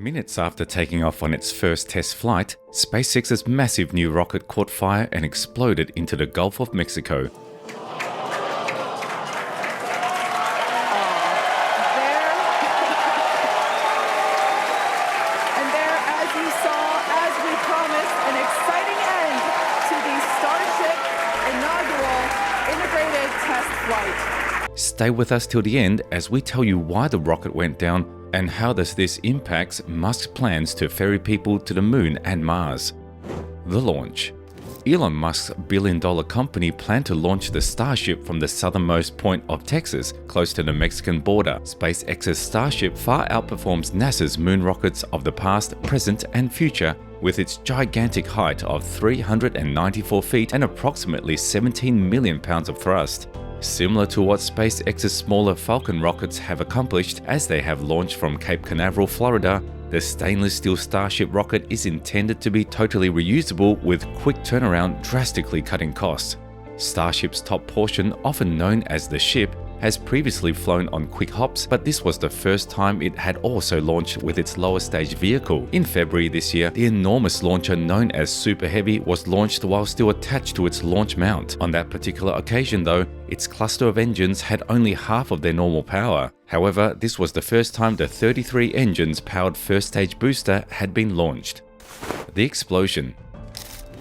Minutes after taking off on its first test flight, SpaceX's massive new rocket caught fire and exploded into the Gulf of Mexico. Stay with us till the end as we tell you why the rocket went down and how this impacts Musk's plans to ferry people to the Moon and Mars. The launch. Elon Musk's billion-dollar company planned to launch the Starship from the southernmost point of Texas, close to the Mexican border. SpaceX's Starship far outperforms NASA's moon rockets of the past, present, and future, with its gigantic height of 394 feet and approximately 17 million pounds of thrust. Similar to what SpaceX's smaller Falcon rockets have accomplished as they have launched from Cape Canaveral, Florida, the stainless steel Starship rocket is intended to be totally reusable with quick turnaround, drastically cutting costs. Starship's top portion, often known as the ship, has previously flown on quick hops, but this was the first time it had also launched with its lower stage vehicle. In February this year, the enormous launcher known as Super Heavy was launched while still attached to its launch mount. On that particular occasion though, its cluster of engines had only half of their normal power. However, this was the first time the 33 engines powered first stage booster had been launched. The explosion.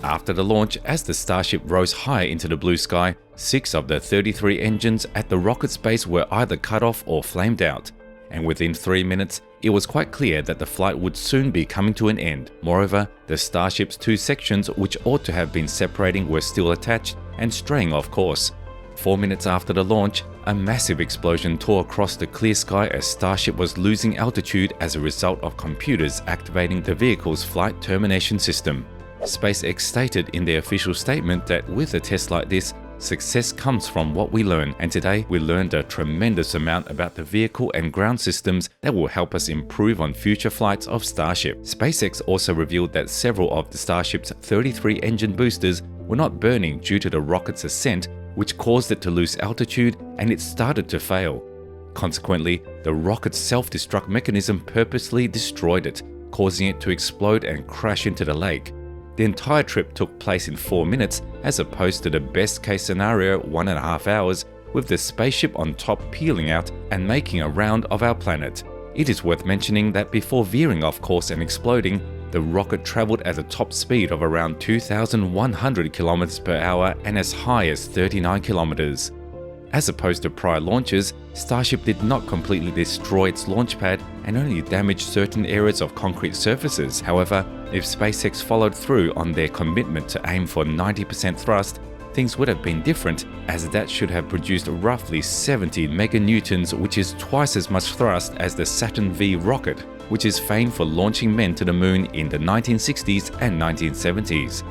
After the launch, as the Starship rose high into the blue sky, 6 of the 33 engines at the rocket's base were either cut off or flamed out, and within 3 minutes, it was quite clear that the flight would soon be coming to an end. Moreover, the Starship's 2 sections, which ought to have been separating, were still attached and straying off course. 4 minutes after the launch, a massive explosion tore across the clear sky as Starship was losing altitude as a result of computers activating the vehicle's flight termination system. SpaceX stated in their official statement that with a test like this, success comes from what we learn, and today we learned a tremendous amount about the vehicle and ground systems that will help us improve on future flights of Starship. SpaceX also revealed that several of the Starship's 33 engine boosters were not burning due to the rocket's ascent, which caused it to lose altitude and it started to fail. Consequently, the rocket's self-destruct mechanism purposely destroyed it, causing it to explode and crash into the lake. The entire trip took place in 4 minutes as opposed to the best case scenario 1.5 hours, with the spaceship on top peeling out and making a round of our planet. It is worth mentioning that before veering off course and exploding, the rocket traveled at a top speed of around 2,100 km per hour and as high as 39 km. As opposed to prior launches, Starship did not completely destroy its launch pad and only damaged certain areas of concrete surfaces. However, if SpaceX followed through on their commitment to aim for 90% thrust, things would have been different, as that should have produced roughly 70 meganewtons, which is twice as much thrust as the Saturn V rocket, which is famed for launching men to the moon in the 1960s and 1970s.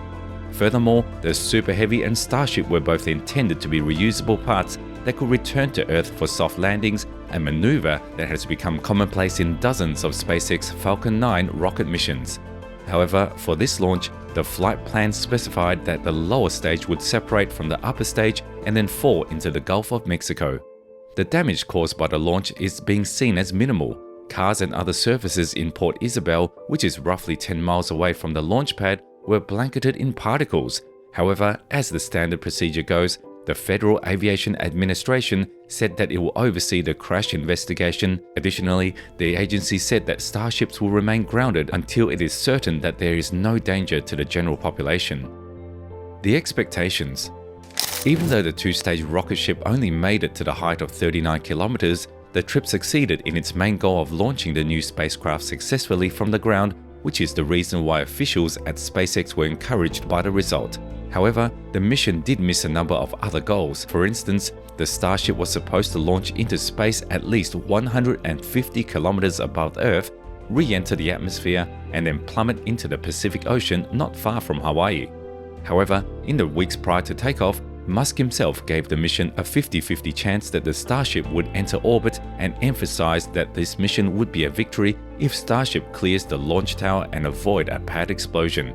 Furthermore, the Super Heavy and Starship were both intended to be reusable parts that could return to Earth for soft landings, a maneuver that has become commonplace in dozens of SpaceX Falcon 9 rocket missions. However, for this launch, the flight plan specified that the lower stage would separate from the upper stage and then fall into the Gulf of Mexico. The damage caused by the launch is being seen as minimal. Cars and other surfaces in Port Isabel, which is roughly 10 miles away from the launch pad, were blanketed in particles. However, as the standard procedure goes, the Federal Aviation Administration said that it will oversee the crash investigation. Additionally, the agency said that Starships will remain grounded until it is certain that there is no danger to the general population. The expectations. Even though the 2-stage rocket ship only made it to the height of 39 kilometers, the trip succeeded in its main goal of launching the new spacecraft successfully from the ground, which is the reason why officials at SpaceX were encouraged by the result. However, the mission did miss a number of other goals. For instance, the Starship was supposed to launch into space at least 150 kilometers above Earth, re-enter the atmosphere, and then plummet into the Pacific Ocean not far from Hawaii. However, in the weeks prior to takeoff, Musk himself gave the mission a 50-50 chance that the Starship would enter orbit and emphasized that this mission would be a victory if Starship clears the launch tower and avoid a pad explosion.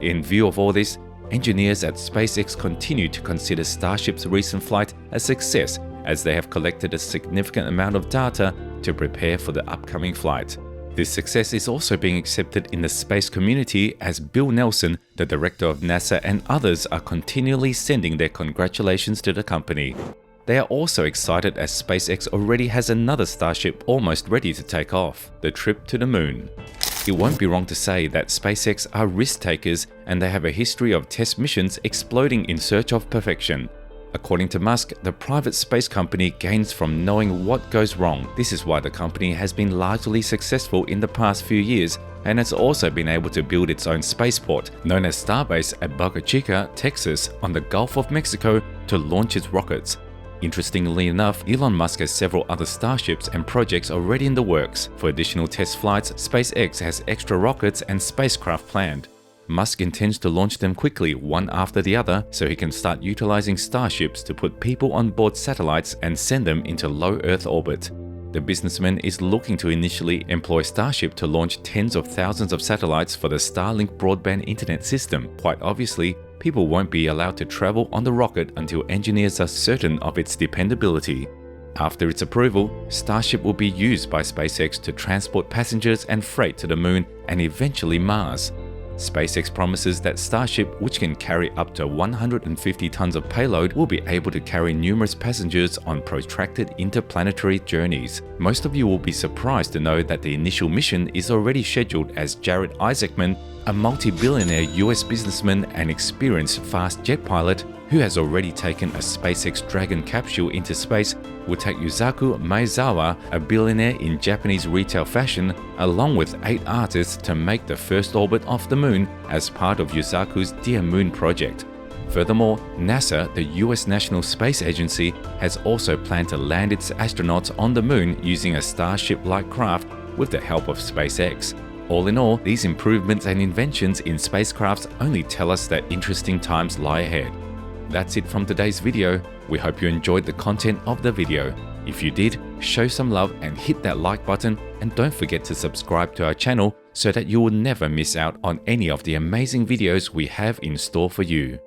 In view of all this, engineers at SpaceX continue to consider Starship's recent flight a success, as they have collected a significant amount of data to prepare for the upcoming flight. This success is also being accepted in the space community as Bill Nelson, the director of NASA, and others are continually sending their congratulations to the company. They are also excited as SpaceX already has another Starship almost ready to take off, the trip to the moon. It won't be wrong to say that SpaceX are risk takers and they have a history of test missions exploding in search of perfection. According to Musk, the private space company gains from knowing what goes wrong. This is why the company has been largely successful in the past few years and has also been able to build its own spaceport, known as Starbase at Boca Chica, Texas, on the Gulf of Mexico, to launch its rockets. Interestingly enough, Elon Musk has several other Starships and projects already in the works. For additional test flights, SpaceX has extra rockets and spacecraft planned. Musk intends to launch them quickly, one after the other, so he can start utilizing Starships to put people on board satellites and send them into low Earth orbit. The businessman is looking to initially employ Starship to launch tens of thousands of satellites for the Starlink broadband internet system. Quite obviously, people won't be allowed to travel on the rocket until engineers are certain of its dependability. After its approval, Starship will be used by SpaceX to transport passengers and freight to the moon and eventually Mars. SpaceX promises that Starship, which can carry up to 150 tons of payload, will be able to carry numerous passengers on protracted interplanetary journeys. Most of you will be surprised to know that the initial mission is already scheduled, as Jared Isaacman, a multi-billionaire US businessman and experienced fast jet pilot who has already taken a SpaceX Dragon capsule into space, will take Yusaku Maezawa, a billionaire in Japanese retail fashion, along with 8 artists to make the first orbit of the moon as part of Yusaku's Dear Moon project. Furthermore, NASA, the US National Space Agency, has also planned to land its astronauts on the moon using a Starship-like craft with the help of SpaceX. All in all, these improvements and inventions in spacecrafts only tell us that interesting times lie ahead. That's it from today's video. We hope you enjoyed the content of the video. If you did, show some love and hit that like button, and don't forget to subscribe to our channel so that you will never miss out on any of the amazing videos we have in store for you.